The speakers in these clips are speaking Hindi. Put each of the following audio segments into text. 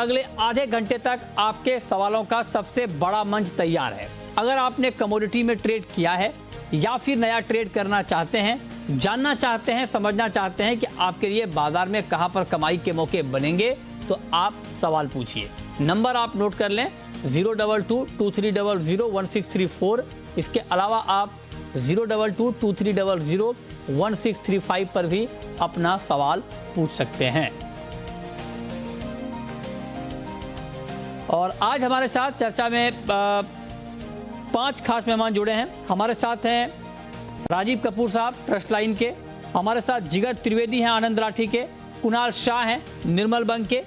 अगले आधे घंटे तक आपके सवालों का सबसे बड़ा मंच तैयार है। अगर आपने कमोडिटी में ट्रेड किया है या फिर नया ट्रेड करना चाहते हैं, जानना चाहते हैं, समझना चाहते हैं कि आपके लिए बाजार में कहां पर कमाई के मौके बनेंगे, तो आप सवाल पूछिए। नंबर आप नोट कर लें 02223001634। इसके अलावा आप 02223001635 पर भी अपना सवाल पूछ सकते हैं। और आज हमारे साथ चर्चा में 5 खास मेहमान जुड़े हैं। हमारे साथ हैं राजीव कपूर साहब ट्रस्ट लाइन के, हमारे साथ जिगर त्रिवेदी हैं आनंद राठी के, कुणाल शाह हैं निर्मल बंग के,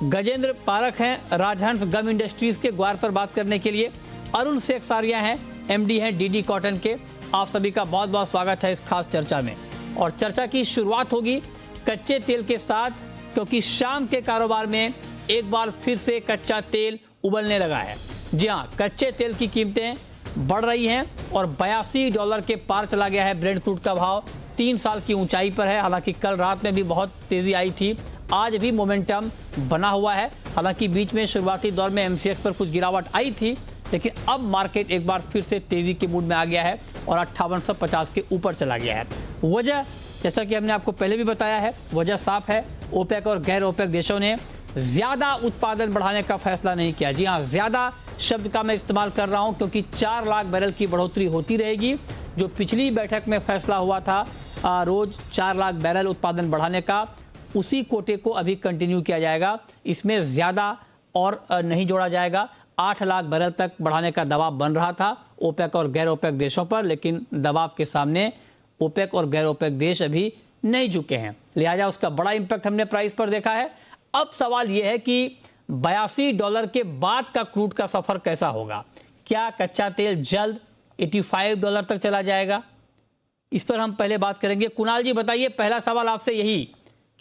गजेंद्र पारक हैं राजहंस गम इंडस्ट्रीज के ग्वार पर बात करने के लिए, अरुण शेख सारिया हैं एमडी हैं डीडी कॉटन के। आप सभी का बहुत बहुत स्वागत है इस खास चर्चा में। और चर्चा की शुरुआत होगी कच्चे तेल के साथ, क्योंकि शाम के कारोबार में एक बार फिर से कच्चा तेल उबलने लगा है। जी हाँ, कच्चे तेल की कीमतें बढ़ रही हैं और $82 के पार चला गया है ब्रेंट क्रूड का भाव, 3 साल की ऊंचाई पर है। हालांकि कल रात में भी बहुत तेजी आई थी, आज भी मोमेंटम बना हुआ है। हालांकि बीच में शुरुआती दौर में एमसीएक्स पर कुछ गिरावट आई थी, लेकिन अब मार्केट एक बार फिर से तेजी के मूड में आ गया है और 5850 के ऊपर चला गया है। वजह, जैसा कि हमने आपको पहले भी बताया है, वजह साफ है। ओपेक और गैर ओपेक देशों ने ज्यादा उत्पादन बढ़ाने का फैसला नहीं किया। जी हाँ, ज्यादा शब्द का मैं इस्तेमाल कर रहा हूं, क्योंकि 4 लाख बैरल की बढ़ोतरी होती रहेगी। जो पिछली बैठक में फैसला हुआ था रोज 4 लाख बैरल उत्पादन बढ़ाने का, उसी कोटे को अभी कंटिन्यू किया जाएगा। इसमें ज्यादा और नहीं जोड़ा जाएगा। 8 लाख बैरल तक बढ़ाने का दबाव बन रहा था ओपेक और गैर ओपेक देशों पर, लेकिन दबाव के सामने ओपेक और गैर ओपेक देश अभी नहीं झुके हैं, लिहाजा उसका बड़ा इंपैक्ट हमने प्राइस पर देखा है। अब सवाल यह है कि $82 के बाद का क्रूड का सफर कैसा होगा? क्या कच्चा तेल जल्द $85 तक चला जाएगा? इस पर हम पहले बात करेंगे। कुणाल जी बताइए, पहला सवाल आपसे यही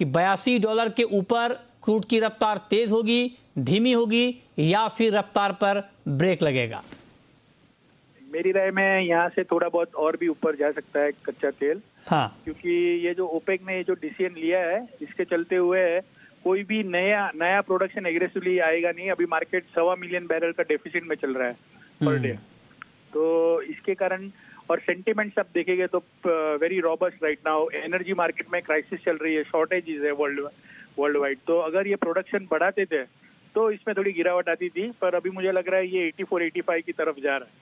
कि $82 के ऊपर क्रूड की रफ्तार तेज होगी, धीमी होगी, या फिर रफ्तार पर ब्रेक लगेगा? मेरी राय में यहाँ से थोड़ा बहुत और भी ऊपर जा सकता है कच्चा तेल। हाँ, क्योंकि ये जो ओपेक ने जो डिसीजन लिया है, इसके चलते हुए कोई भी नया प्रोडक्शन एग्रेसिवली आएगा नहीं। अभी मार्केट 1.25 मिलियन बैरल का डेफिसिट में चल रहा है पर डे। तो इसके कारण और सेंटिमेंट्स आप देखेंगे तो very robust right now. Energy market में क्राइसिस चल रही है, शॉर्टेजेस है वर्ल्ड वाइड। तो अगर ये प्रोडक्शन बढ़ाते थे तो इसमें थोड़ी गिरावट आती थी, पर अभी मुझे लग रहा है ये 84-85 की तरफ जा रहा है।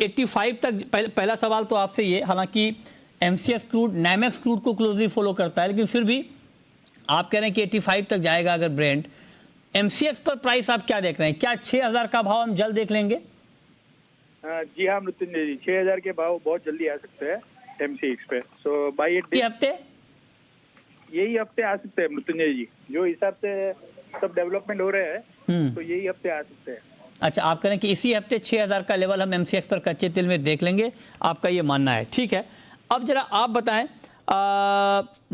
85 तक पहला सवाल तो आपसे ये, हालांकि एमसीएक्स क्रूड नाइमेक्स क्रूड को क्लोजली फॉलो करता है, लेकिन फिर भी आप कह रहे हैं कि 85 तक जाएगा अगर ब्रेंट। एमसीएक्स पर प्राइस आप क्या देख रहे हैं? क्या 6000 का भाव हम जल्द देख लेंगे? जी हाँ मृत्युंजय जी, 6000 के भाव बहुत जल्दी आ सकते हैं एमसीएक्स पे। सो बाय यही हफ्ते आ सकते हैं मृत्युंजय जी। जो हिसाब से सब डेवलपमेंट हो रहे हैं, तो यही हफ्ते आ सकते हैं। अच्छा, आप कह रहे हैं कि इसी हफ्ते 6000 का लेवल हम एमसीएक्स पर कच्चे तेल में देख लेंगे, आपका ये मानना है। ठीक है, अब जरा आप बताएं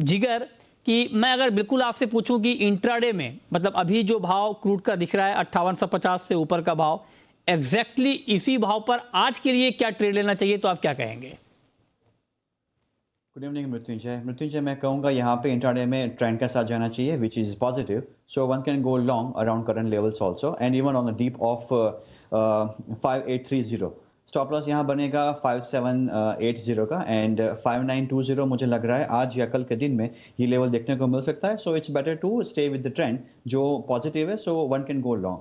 जिगर कि मैं अगर बिल्कुल आपसे पूछूं कि इंट्राडे में, मतलब अभी जो भाव क्रूड का दिख रहा है 5850 से ऊपर का भाव, एग्जैक्टली इसी भाव पर आज के लिए क्या ट्रेड लेना चाहिए, तो आप क्या कहेंगे? गुड इवनिंग मृत्युंजय, मैं कहूँगा यहाँ पे इंट्राडे में ट्रेंड के साथ जाना चाहिए, which is positive. So one can go long around current levels also and even on the deep of 5830। Stop loss यहाँ बनेगा 5780 का एंड 5920 मुझे लग रहा है आज या कल के दिन में ये लेवल देखने को मिल सकता है। So it's better to stay with the trend जो पॉजिटिव है, so one can go long.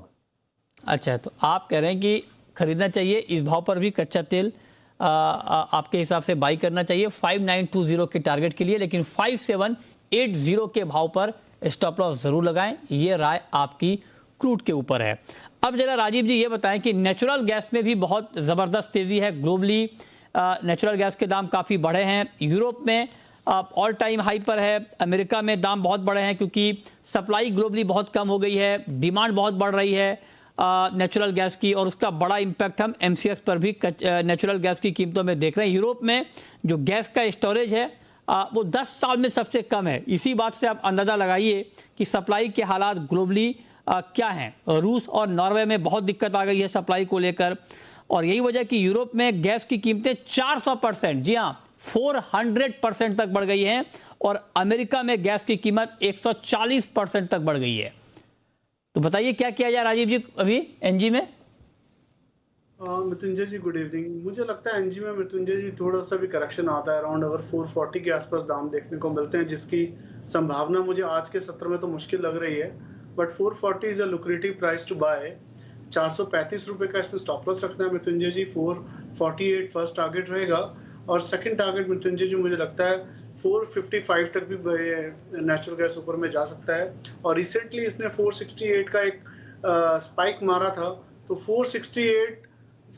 अच्छा, तो आप कह रहे हैं कि खरीदना चाहिए इस भाव पर भी कच्चा तेल, आपके हिसाब से बाई करना चाहिए 5920 के टारगेट के लिए, लेकिन 5780 के भाव पर स्टॉप लॉस जरूर लगाएं। ये राय आपकी क्रूड के ऊपर है। अब जरा राजीव जी ये बताएं कि नेचुरल गैस में भी बहुत ज़बरदस्त तेज़ी है ग्लोबली। नेचुरल गैस के दाम काफ़ी बढ़े हैं, यूरोप में ऑल टाइम हाई पर है, अमेरिका में दाम बहुत बढ़े हैं क्योंकि सप्लाई ग्लोबली बहुत कम हो गई है, डिमांड बहुत बढ़ रही है नेचुरल गैस की, और उसका बड़ा इम्पैक्ट हम एमसीएक्स पर भी नेचुरल गैस की कीमतों में देख रहे हैं। यूरोप में जो गैस का स्टोरेज है वो 10 साल में सबसे कम है। इसी बात से आप अंदाज़ा लगाइए कि सप्लाई के हालात ग्लोबली क्या हैं। रूस और नॉर्वे में बहुत दिक्कत आ गई है सप्लाई को लेकर, और यही वजह कि यूरोप में गैस की कीमतें 400%, जी हाँ 400% तक बढ़ गई हैं, और अमेरिका में गैस की कीमत 140% तक बढ़ गई है। तो बताइए क्या किया जाए राजीव जी अभी एनजी में? मृत्युंजय जी गुड इवनिंग। मुझे लगता है एनजी में मृत्युंजय जी थोड़ा सा भी करेक्शन आता है, अराउंड अगर 440 के आसपास दाम देखने को मिलते हैं, जिसकी संभावना मुझे आज के सत्र में तो मुश्किल लग रही है, but 440 is a lucrative price to buy. 435 रुपए का इसमें स्टॉप लॉस रखना है मृत्युंजय जी। 448 फर्स्ट टारगेट रहेगा और सेकंड टारगेट मृत्युंजय जी मुझे लगता है 455 तक भी नेचुरल गैस ऊपर में जा सकता है। और रिसेंटली इसने 468 का एक स्पाइक मारा था, तो 468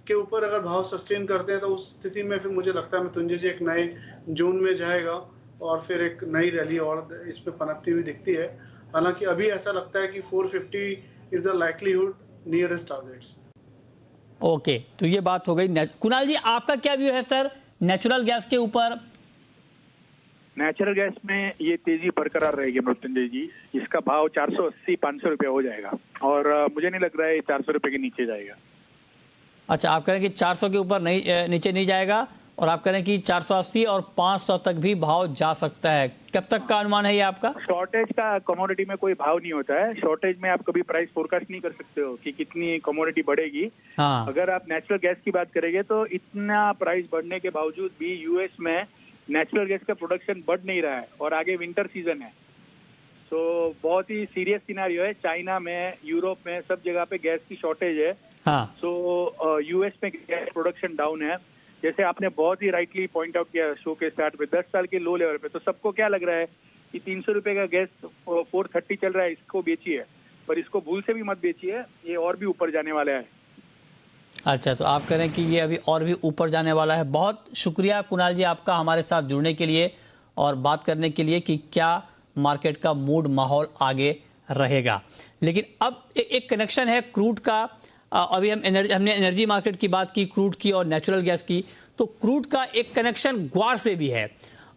के ऊपर अगर भाव सस्टेन करते हैं तो उस स्थिति में फिर मुझे लगता है मृत्युंजय जी एक नए जोन में जाएगा और फिर एक नई रैली और इसमें पनपती हुई दिखती है। हालांकि अभी ऐसा लगता है कि 450 is the likelihood nearest targets. Okay, तो ये बात हो गई। कुणाल जी आपका क्या व्यू है सर नेचुरल गैस के ऊपर? नेचुरल गैस में ये तेजी बरकरार रहेगी मृत्युंजय जी। इसका भाव 480-500 रुपया हो जाएगा और मुझे नहीं लग रहा है ये 400 रुपये के नीचे जाएगा। अच्छा, आप कह रहे हैं कि 400 के ऊपर नहीं, नीचे नहीं जाएगा, और आप कह रहे हैं कि 480 और 500 तक भी भाव जा सकता है। कब तक का अनुमान है ये आपका? शॉर्टेज का कमोडिटी में कोई भाव नहीं होता है। शॉर्टेज में आप कभी प्राइस फोरकास्ट नहीं कर सकते हो कि कितनी कमोडिटी बढ़ेगी। हाँ। अगर आप नेचुरल गैस की बात करेंगे तो इतना प्राइस बढ़ने के बावजूद भी यूएस में नेचुरल गैस का प्रोडक्शन बढ़ नहीं रहा है और आगे विंटर सीजन है, तो बहुत ही सीरियस सिनेरियो है। चाइना में, यूरोप में, सब जगह पे गैस की शॉर्टेज है। हाँ। तो यूएस में गैस प्रोडक्शन डाउन है। जैसे आपने बहुत ही राइटली पॉइंट आउट किया शो के स्टार्ट पे, 10 साल के लो लेवल पे, तो सबको क्या लग रहा है कि 300 रुपए का गैस 430 चल रहा है, इसको बेचिए, पर इसको भूल से भी मत बेचिए, ये और भी ऊपर जाने वाला है। अच्छा, तो आप कह रहे हैं कि ये अभी और भी ऊपर जाने वाला है। बहुत शुक्रिया कुणाल जी आपका हमारे साथ जुड़ने के लिए और बात करने के लिए कि क्या मार्केट का मूड माहौल आगे रहेगा। लेकिन अब एक कनेक्शन है क्रूड का। अभी हमने एनर्जी मार्केट की बात की, क्रूड की और नेचुरल गैस की, तो क्रूड का एक कनेक्शन ग्वार से भी है।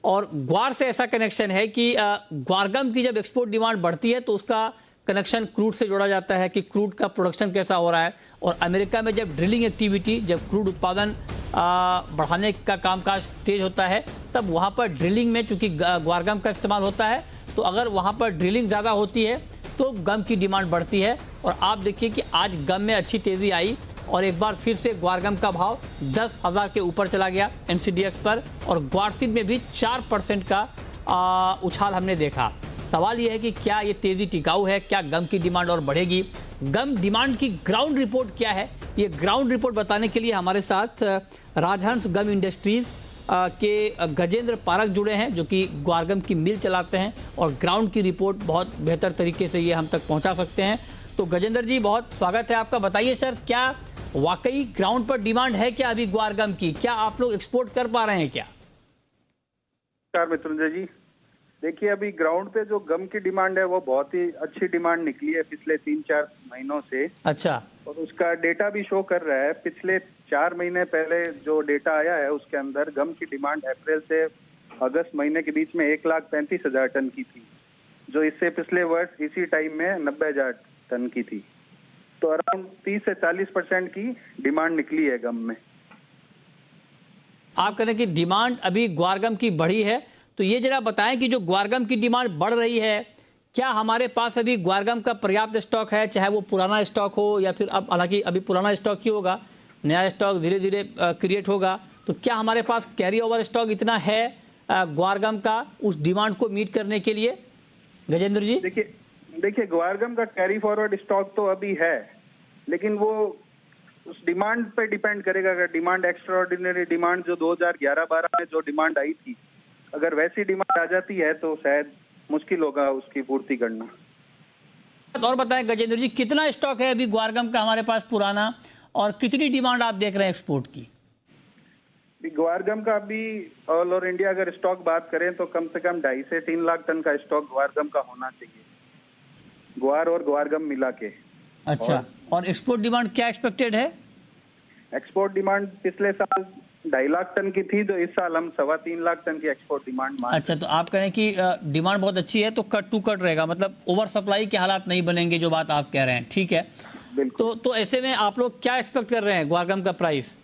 और ग्वार से ऐसा कनेक्शन है कि ग्वारगम की जब एक्सपोर्ट डिमांड बढ़ती है तो उसका कनेक्शन क्रूड से जोड़ा जाता है कि क्रूड का प्रोडक्शन कैसा हो रहा है। और अमेरिका में जब ड्रिलिंग एक्टिविटी, जब क्रूड उत्पादन बढ़ाने का कामकाज तेज होता है, तब वहाँ पर ड्रिलिंग में चूंकि ग्वारगम का इस्तेमाल होता है, तो अगर वहाँ पर ड्रिलिंग ज़्यादा होती है तो गम की डिमांड बढ़ती है। और आप देखिए कि आज गम में अच्छी तेज़ी आई और एक बार फिर से ग्वारगम का भाव 10,000 के ऊपर चला गया एनसीडीएक्स पर, और ग्वारसीड में भी 4% का उछाल हमने देखा। सवाल यह है कि क्या ये तेज़ी टिकाऊ है, क्या गम की डिमांड और बढ़ेगी? गम डिमांड की ग्राउंड रिपोर्ट क्या है, ये ग्राउंड रिपोर्ट बताने के लिए हमारे साथ राजहंस गम इंडस्ट्रीज के गजेंद्र पारक जुड़े हैं, जो कि ग्वारगम की मिल चलाते हैं और ग्राउंड की रिपोर्ट बहुत बेहतर तरीके से ये हम तक पहुंचा सकते हैं। तो गजेंद्र जी बहुत स्वागत है आपका। बताइए सर, क्या वाकई ग्राउंड पर डिमांड है क्या अभी ग्वारगम की? क्या आप लोग एक्सपोर्ट कर पा रहे हैं क्या? नमस्कार मृत्युंजय जी। देखिए, अभी ग्राउंड पे जो गम की डिमांड है वो बहुत ही अच्छी डिमांड निकली है पिछले 3-4 महीनों से। अच्छा। और उसका डेटा भी शो कर रहा है। पिछले 4 महीने पहले जो डेटा आया है उसके अंदर गम की डिमांड अप्रैल से अगस्त महीने के बीच में 1,35,000 टन की थी, जो इससे पिछले वर्ष इसी टाइम में 90,000 टन की थी। तो अराउंड 30 से 40% की डिमांड निकली है गम में। आप कह रहे हैं कि डिमांड अभी ग्वारगम की बढ़ी है, तो ये जरा बताएं कि जो ग्वारगम की डिमांड बढ़ रही है, क्या हमारे पास अभी ग्वारगम का पर्याप्त स्टॉक है, चाहे वो पुराना स्टॉक हो या फिर अब, हालांकि अभी पुराना स्टॉक ही होगा, नया स्टॉक धीरे धीरे क्रिएट होगा, तो क्या हमारे पास कैरी ओवर स्टॉक इतना है ग्वारगम का उस डिमांड को मीट करने के लिए? गजेंद्र जी देखिए ग्वारगम का कैरी फॉरवर्ड स्टॉक तो अभी है, लेकिन वो उस डिमांड पे डिपेंड करेगा। अगर डिमांड एक्स्ट्राऑर्डिनरी डिमांड जो 2011-12 में जो डिमांड आई थी, अगर वैसी डिमांड आ जाती है तो शायद मुश्किल होगा उसकी पूर्ति करना। और बताएं गजेंद्र जी, कितना स्टॉक है अभी ग्वारगम का हमारे पास पुराना, और कितनी डिमांड आप देख रहे हैं एक्सपोर्ट की? ग्वारगम का अभी ऑल ओवर इंडिया अगर स्टॉक बात करें तो कम से कम 2.5 से 3 लाख टन का स्टॉक ग्वारगम का होना चाहिए, ग्वार और ग्वारगम मिला के। अच्छा, और एक्सपोर्ट डिमांड क्या एक्सपेक्टेड है? एक्सपोर्ट डिमांड पिछले साल 2.5 लाख टन की थी, तो इस साल हम 3.25 लाख टन की एक्सपोर्ट डिमांड मान। अच्छा, तो आप कह रहे हैं कि डिमांड बहुत अच्छी है तो कट टू कट रहेगा, मतलब ओवर सप्लाई के हालात नहीं बनेंगे, जो बात आप कह रहे हैं, ठीक है। तो ऐसे में आप लोग क्या एक्सपेक्ट कर रहे हैं ग्वारगम का प्राइस?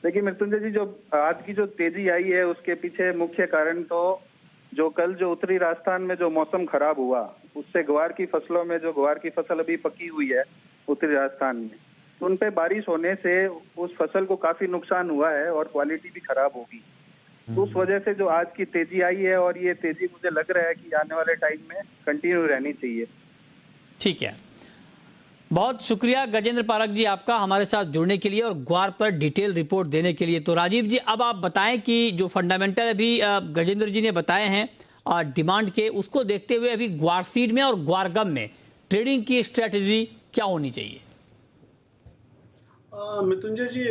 देखिए मृत्युंजय जी, जो आज की जो तेजी आई है उसके पीछे मुख्य कारण तो जो कल जो उत्तरी राजस्थान में जो मौसम खराब हुआ उससे ग्वार की फसलों में, जो ग्वार की फसल अभी पकी हुई है उत्तरी राजस्थान में, तो उन पे बारिश होने से उस फसल को काफी नुकसान हुआ है और क्वालिटी भी खराब होगी। तो उस वजह से जो आज की तेजी आई है, और ये तेजी मुझे लग रहा है कि आने वाले टाइम में कंटिन्यू रहनी चाहिए। ठीक है, बहुत शुक्रिया गजेंद्र पारक जी आपका हमारे साथ जुड़ने के लिए और ग्वार पर डिटेल रिपोर्ट देने के लिए। तो राजीव जी, अब आप बताएं कि जो फंडामेंटल अभी गजेंद्र जी ने बताए हैं डिमांड के, उसको देखते हुए अभी ग्वार सीड में और ग्वार गम में ट्रेडिंग की स्ट्रेटेजी क्या होनी चाहिए? मृत्युंजय जी,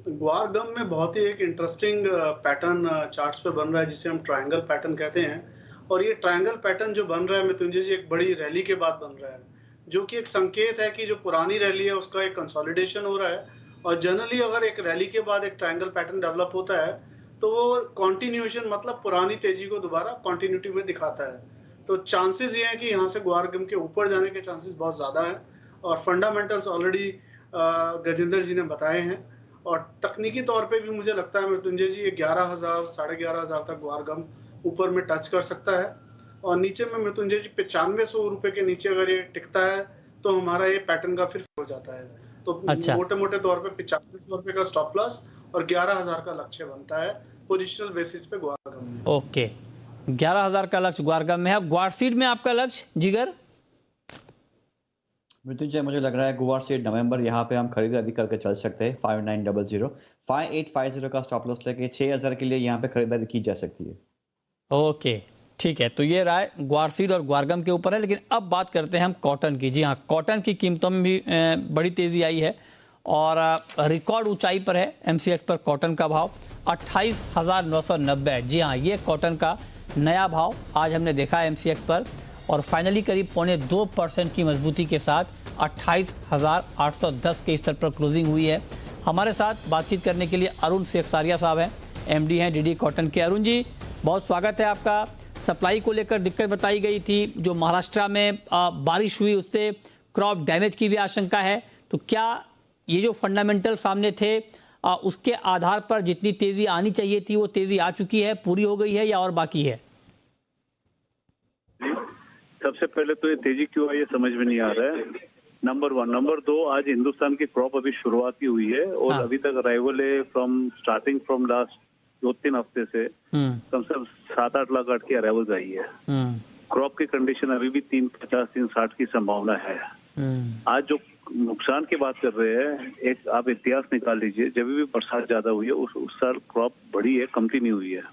ग्वार गम में बहुत ही एक इंटरेस्टिंग पैटर्न चार्ट्स पे बन रहा है, जिसे हम ट्रायंगल पैटर्न कहते हैं। और ये ट्रायंगल पैटर्न जो बन रहा है मृत्युंजय जी, एक बड़ी रैली के बाद बन रहा है, जो कि एक संकेत है कि जो पुरानी रैली है उसका एक कंसोलिडेशन हो रहा है। और जनरली अगर एक रैली के बाद एक ट्रायंगल पैटर्न डेवलप होता है तो वो कॉन्टिन्यूएशन, मतलब पुरानी तेजी को दोबारा कॉन्टिन्यूटी में दिखाता है। तो चांसेस ये हैं कि यहाँ से ग्वार गम के ऊपर जाने के चांसेस बहुत ज्यादा हैं, और फंडामेंटल्स ऑलरेडी गजेंद्र जी ने बताए हैं। और तकनीकी तौर पे भी मुझे लगता है मृत्युंजय जी, ये 11,000 11,500 तक ग्वार गम ऊपर में टच कर सकता है। और नीचे में मृत्युंजय जी 9500 रुपए के नीचे अगर ये टिकता है तो हमारा ये पैटर्न का फिर हो जाता है। तो अच्छा। मोटे मोटे तौर पे 9500 रुपए का स्टॉप लॉस और 11,000 का लक्ष्य बनता है पोजिशनल बेसिस पे ग्वार गम में। ओके, 11,000 का लक्ष्य ग्वार गम में है। ग्वार सीड में आपका लक्ष्य जिगर? मृत्युंजय, मुझे लग रहा है गुवार सीड नवंबर यहाँ पे हम खरीदारी करके चल सकते हैं। 5900 5850 का स्टॉप लॉस लेके 6000 के लिए यहाँ पे खरीदारी की जा सकती है। ओके, ठीक है, तो ये राय ग्वार सीड और ग्वारगम के ऊपर है। लेकिन अब बात करते हैं हम कॉटन की। जी हाँ, कॉटन की कीमतों में भी बड़ी तेजी आई है और रिकॉर्ड ऊंचाई पर है एमसीएक्स पर कॉटन का भाव 28,990 है। जी हाँ, ये कॉटन का नया भाव आज हमने देखा है एमसीएक्स पर, और फाइनली करीब 0.2% की मजबूती के साथ 28,810 के स्तर पर क्लोजिंग हुई है। हमारे साथ बातचीत करने के लिए अरुण सेखसारिया साहब हैं, एमडी हैं डीडी कॉटन के। अरुण जी, बहुत स्वागत है आपका। सप्लाई को लेकर दिक्कत बताई गई थी, जो महाराष्ट्र में बारिश हुई उससे क्रॉप डैमेज की भी आशंका है, तो क्या ये जो फंडामेंटल सामने थे उसके आधार पर जितनी तेजी आनी चाहिए थी वो तेजी आ चुकी है, पूरी हो गई है या और बाकी है? सबसे पहले तो ये तेजी क्यों आई ये समझ में नहीं आ रहा है, नंबर 1। नंबर 2, आज हिंदुस्तान की क्रॉप अभी शुरुआत ही हुई है और हाँ। अभी तक अराइवल है स्टार्टिंग फ्रॉम लास्ट 2-3 हफ्ते से कम से कम 7-8 लाख आठ की अराइवल आई है। क्रॉप की कंडीशन अभी भी 350 360 की संभावना है। आज जो नुकसान की बात कर रहे हैं, एक आप इतिहास निकाल लीजिए, जब भी बरसात ज्यादा हुई है उस साल क्रॉप बढ़ी है, कमती नहीं हुई है।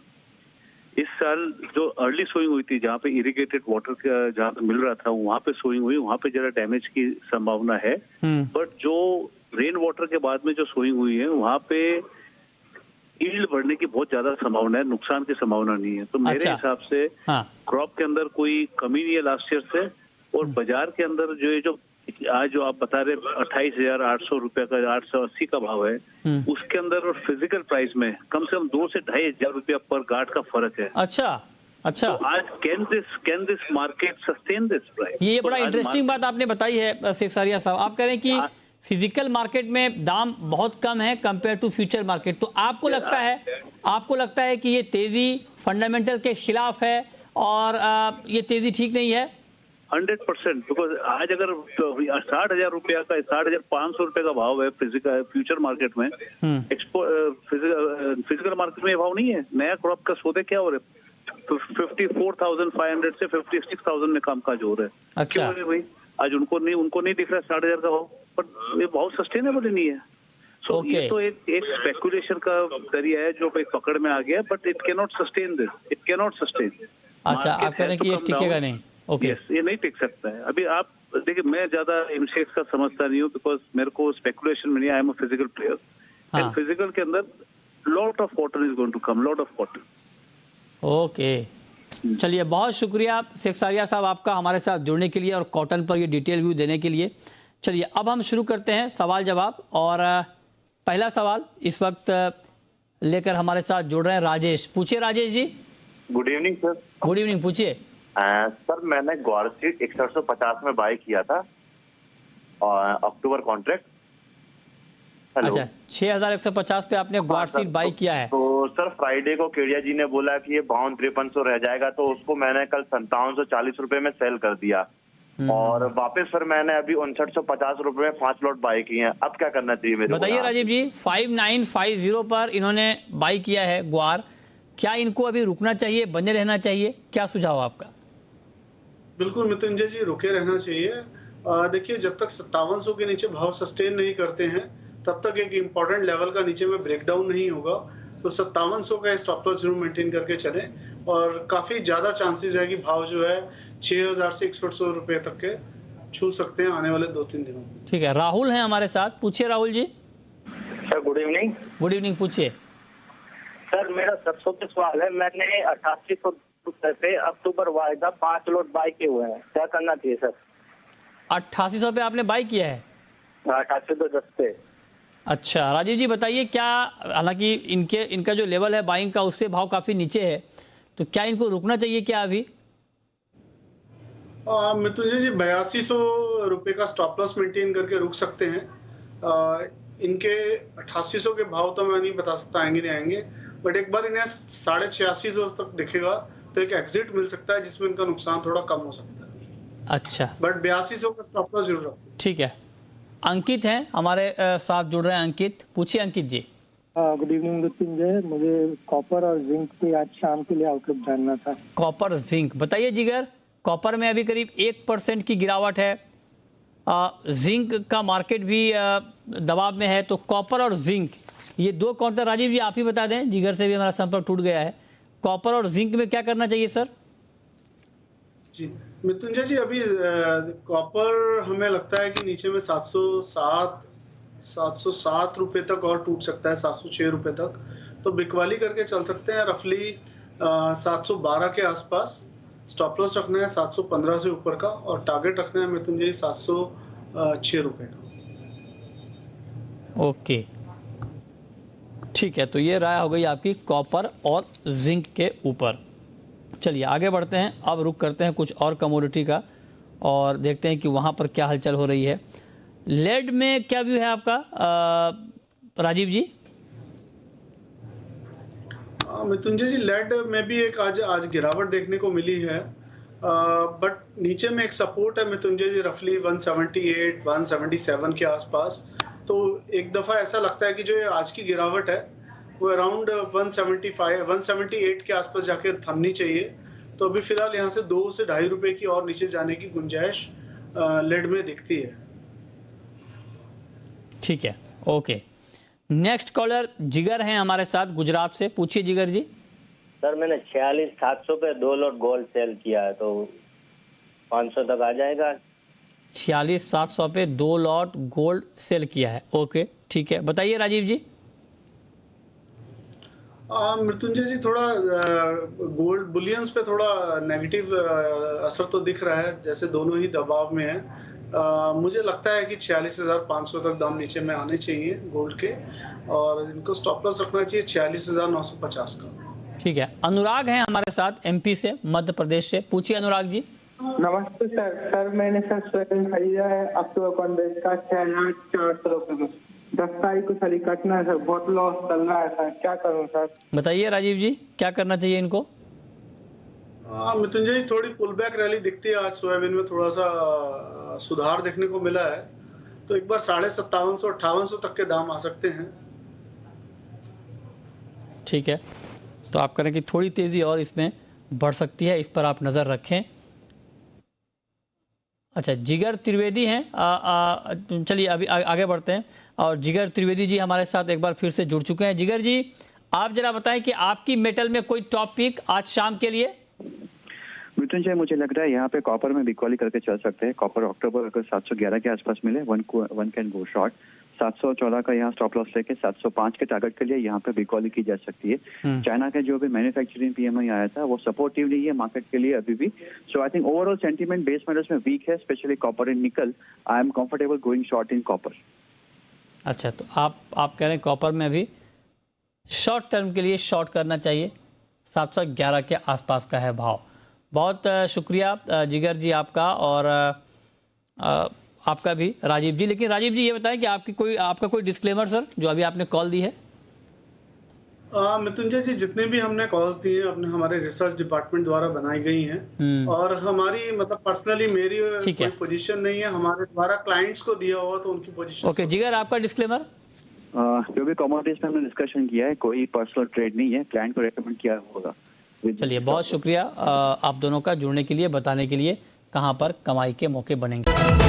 इस साल जो अर्ली सोइंग हुई थी, जहाँ पे इरिगेटेड वाटर का जहाँ पे मिल रहा था वहाँ पे सोइंग हुई, वहाँ पे जरा डैमेज की संभावना है। बट जो रेन वाटर के बाद में जो सोइंग हुई है वहाँ पे ईल्ड बढ़ने की बहुत ज्यादा संभावना है, नुकसान की संभावना नहीं है। तो मेरे हिसाब से क्रॉप के अंदर कोई कमी नहीं है लास्ट ईयर से। और बाजार के अंदर जो आज जो आप बता रहे 28,800 रुपए का 880 का भाव है, उसके अंदर और फिजिकल प्राइस में कम से कम 2 से 2,500 रुपया पर गार्ड का फर्क है। अच्छा। तो आज can this market sustain this price? ये बड़ा इंटरेस्टिंग बात आपने बताई है सेखसारिया साहब। आप कह रहे हैं कि फिजिकल मार्केट में दाम बहुत कम है कंपेयर टू फ्यूचर मार्केट, तो आपको लगता है कि ये तेजी फंडामेंटल के खिलाफ है और ये तेजी ठीक नहीं है? 100%, बिकॉज आज अगर 60,000 रुपया का 60,500 रुपए का भाव है फिजिकल फ्यूचर मार्केट में, फिजिकल मार्केट में ये भाव नहीं है। नया क्रॉप का सौदे क्या हो रहे, 54,500 से 56,000 में कामकाज हो रहा है। अच्छा। क्यों हो रहे भाई? आज उनको नहीं दिख रहा 60,000 का भाव, पर ये भाव सस्टेनेबल नहीं है। सो ये तो एक स्पेकुलेशन का जरिया है जो एक पकड़ में आ गया, but it can not sustain this, it can not sustain. अच्छा, आप कह रहे हैं कि ये टिकेगा नहीं? ओके, ये नहीं टिक सकता है। अभी आप देखिए, मैं ज्यादा एमसीएक्स का समझता नहीं हूँ, बिकॉज मेरे को स्पेकुलेशन में नहीं, I am a physical player, and physical के अंदर lot of cotton is going to come, lot of cotton. Okay, चलिए, बहुत शुक्रिया सेखसारिया साहब आपका हमारे साथ जुड़ने के लिए और कॉटन पर ये डिटेल व्यू देने के लिए। चलिए, अब हम शुरू करते हैं सवाल जवाब, और पहला सवाल इस वक्त लेकर हमारे साथ जुड़ रहे हैं राजेश। पूछिए Rajesh ji. Good evening sir. Good evening, पूछिए। सर, मैंने ग्वार सीड 6150 में बाय किया था अक्टूबर कॉन्ट्रैक्ट। अच्छा, 6150 पे आपने ग्वार सीड बाई किया है। तो तो सर फ्राइडे को केडिया जी ने बोला कि ये 52-53 रह जाएगा, तो उसको मैंने कल 5740 रुपए में सेल कर दिया और वापस फिर मैंने अभी 5950 रुपए में 5 लॉट बाय किए हैं। अब क्या करना चाहिए मेरे को? बताइए राजीव जी, 5950 पर इन्होंने बाई किया है ग्वार, क्या इनको अभी रुकना चाहिए, बने रहना चाहिए, क्या सुझाव आपका? बिल्कुल मृत्युंजय जी, रुके रहना चाहिए। देखिए, जब तक 5700 के नीचे भाव सस्टेन नहीं करते हैं तब तक एक इम्पोर्टेंट लेवल का नीचे में ब्रेकडाउन नहीं होगा। तो 5700 का स्टॉप लॉस जरूर मेंटेन करके चले और काफी ज्यादा चांसेस है कि भाव जो है 6000 से 6100 रुपए तक के छू सकते हैं आने वाले 2-3 दिनों में। ठीक है, राहुल हैं हमारे साथ, पूछिए Rahul ji. Sir good evening. Good evening, पूछिए। सर मेरा सरसों पे सवाल है, मैंने 8800 रुपए पे अक्टूबर वायदा 5 लॉट बाय किए हुए हैं, क्या करना चाहिए सर? 8800 पे आपने बाई किया है? 8810 पे। अच्छा राजीव जी बताइए, क्या हालांकि इनका जो लेवल है बाइंग का उससे भाव काफी नीचे है, तो क्या इनको रुकना चाहिए क्या अभी? मृत्युंजय जी 8200 रुपए का स्टॉप लॉस मेंटेन करके रुक सकते हैं। इनके 8800 के भाव तो मैं नहीं बता सकता आएंगे नहीं आएंगे, बट एक बार इन्हें 8650 तक दिखेगा तो एक एग्जिट मिल सकता है जिसमें इनका नुकसान थोड़ा कम हो सकता है। अच्छा, बट 8200 का स्टॉप लॉस जरूर रखें। ठीक है। अंकित हैं हमारे साथ जुड़ रहे हैं। अंकित, पूछिए अंकित जी। गुड इवनिंग मृत्युंजय, मुझे कॉपर और जिंक पे आज शाम के लिए आउटलुक जानना था। कॉपर जिंक बताइए जिगर। कॉपर में अभी करीब 1% की गिरावट है, जिंक का मार्केट भी दबाव में है, तो कॉपर और जिंक ये दो काउंटर, राजीव जी आप ही बता दें, जिगर से भी हमारा संपर्क टूट गया है। कॉपर और जिंक में क्या करना चाहिए सर? जी मृत्युंजय जी, अभी कॉपर हमें लगता है कि नीचे में 707 रुपए तक और टूट सकता है, 706 रुपए तक, तो बिकवाली करके चल सकते हैं। रफली 712 के आसपास स्टॉप लॉस रखना है, 715 से ऊपर का, और टारगेट रखना है मृत्युंजय 706 रुपए का। ओके ठीक है, तो ये राय हो गई आपकी कॉपर और जिंक के ऊपर। चलिए आगे बढ़ते हैं, अब रुक करते हैं कुछ और कमोडिटी का और देखते हैं कि वहाँ पर क्या हलचल हो रही है। लेड में क्या व्यू है आपका राजीव जी? मृत्युंजय जी, लेड में भी एक आज गिरावट देखने को मिली है, बट नीचे में एक सपोर्ट है मृत्युंजय जी, रफली 178 177 के आसपास। तो एक दफा ऐसा लगता है कि जो आज की गिरावट है वो अराउंड 175 178 के आसपास जाके थमनी चाहिए। तो अभी फिलहाल यहाँ से 2 से 2.5 रुपए की और नीचे जाने की गुंजाइश लेड में दिखती है। ठीक है, ओके। नेक्स्ट कॉलर जिगर हैं हमारे साथ गुजरात से, पूछिए जिगर जी। सर मैंने 46,700 पे 2 लॉट गोल्ड सेल किया है, तो 500 तक आ जाएगा। 46,700 पे 2 लॉट गोल्ड सेल किया है, ओके ठीक है। बताइए राजीव जी। मृत्युंजय जी, थोड़ा गोल्ड बुलियंस पे थोड़ा नेगेटिव असर तो दिख रहा है, जैसे दोनों ही दबाव में है। मुझे लगता है कि 46,500 तक दाम नीचे में आने चाहिए गोल्ड के, और इनको स्टॉप लॉस रखना चाहिए 46,950 का। ठीक है, अनुराग हैं हमारे साथ एमपी से, मध्य प्रदेश से, पूछिए अनुराग जी। नमस्ते सर। सर मैंने सर स्वेटन खरीदा है अक्टूबर 15 का 6,400 रुपए में, 10 तारीख को सर कटना है सर, बहुत लॉस चल रहा है सर, क्या करूं सर? बताइए राजीव जी, क्या करना चाहिए इनको? मृत्युंजय जी, थोड़ी पुल बैक रैली दिखती है आज, सोयाबीन में थोड़ा सा सुधार देखने को मिला है, तो एक बार 5750-5800 तक के दाम आ सकते हैं। ठीक है, तो आप करें कि थोड़ी तेजी और इसमें बढ़ सकती है, इस पर आप नजर रखें। अच्छा, जिगर त्रिवेदी हैं, चलिए अभी आगे बढ़ते हैं, और जिगर त्रिवेदी जी हमारे साथ एक बार फिर से जुड़ चुके हैं। जिगर जी, आप जरा बताएं कि आपकी मेटल में कोई टॉप पिक आज शाम के लिए? मृत्युंजय, मुझे लग रहा है यहाँ पे कॉपर में बिकवाली करके चल सकते हैं। कॉपर अक्टूबर अगर 711 के आसपास मिले, वन कैन गो शॉर्ट। 714 का यहाँ स्टॉप लॉस लेके 705 के टारगेट के लिए यहाँ पे बिकवाली की जा सकती है। चाइना का जो भी मैन्युफैक्चरिंग पीएमआई आया था वो सपोर्टिव नहीं है मार्केट के लिए अभी भी। So I think overall sentiment base metals में वीक है, specially copper and nickel. I am comfortable going short in copper. अच्छा, तो आप कह रहे हैं कॉपर में अभी शॉर्ट टर्म के लिए शॉर्ट करना चाहिए, 711 के आसपास का है भाव। बहुत शुक्रिया जिगर जी आपका, और आपका भी राजीव जी। लेकिन राजीव जी ये बताएं कि आपका कोई डिस्क्लेमर सर, जो अभी आपने कॉल दी है? मृत्युंजय जी, जितने भी हमने कॉल्स दिए हैं अपने हमारे रिसर्च डिपार्टमेंट द्वारा बनाई गई हैं और हमारी मतलब पर्सनली मेरी कोई पोजीशन नहीं है, हमारे द्वारा क्लाइंट्स को दिया हुआ तो उनकी पोजीशन। ओके जिगर, आपका डिस्क्लेमर। जो भी कमोडिटीज में हमने डिस्कशन किया है, कोई पर्सनल ट्रेड नहीं है, क्लाइंट को रेकमेंड किया होगा। चलिए, बहुत शुक्रिया आप दोनों का जुड़ने के लिए, बताने के लिए कहाँ पर कमाई के मौके बनेंगे।